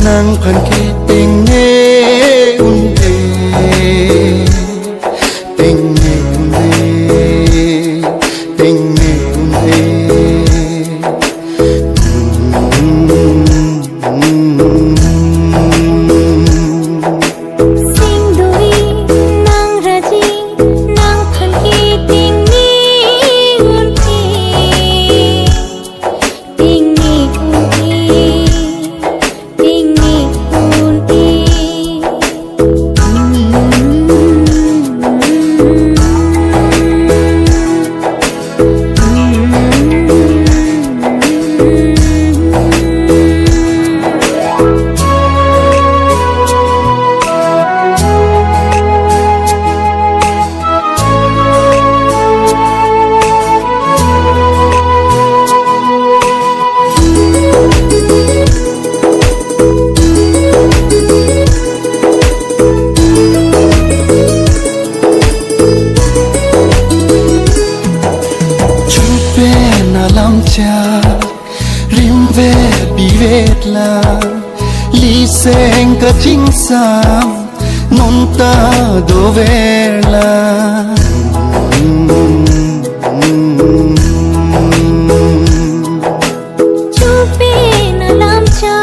nang pan ke ting ne unde ting ne unde ting ne unde sing doi nang raji nang pan ke ting ne unde ting ne unde rim ve bi vet la li seng ka ching sam non ta do ver la chupe na lam cha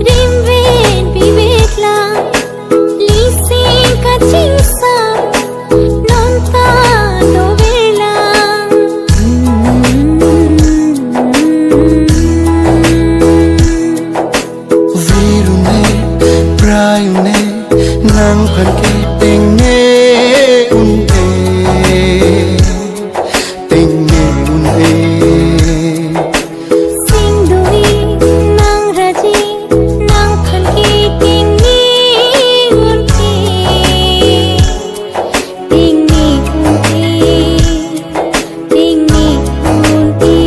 rim ve bi vet la li seng ka ching sam non ta do ver la nang pan ke ting ne unde ting ne unde sing doi nang raji nang pan ke ting ne unde ting ne unde ting ne unde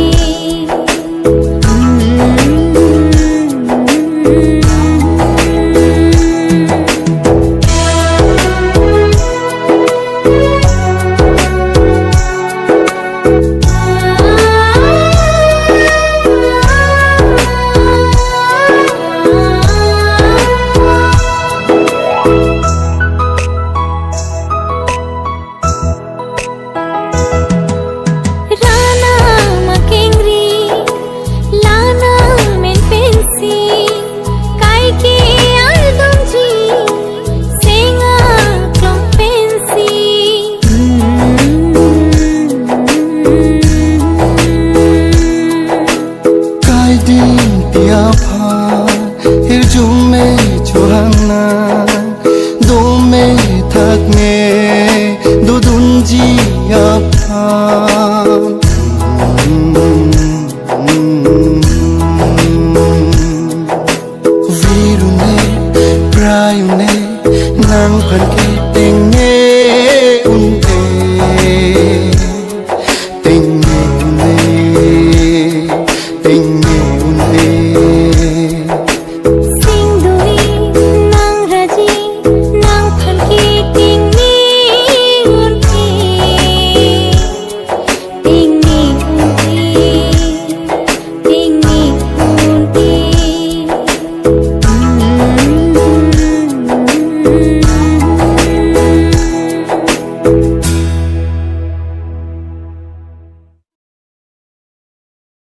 din tia pha hir jum me chuhana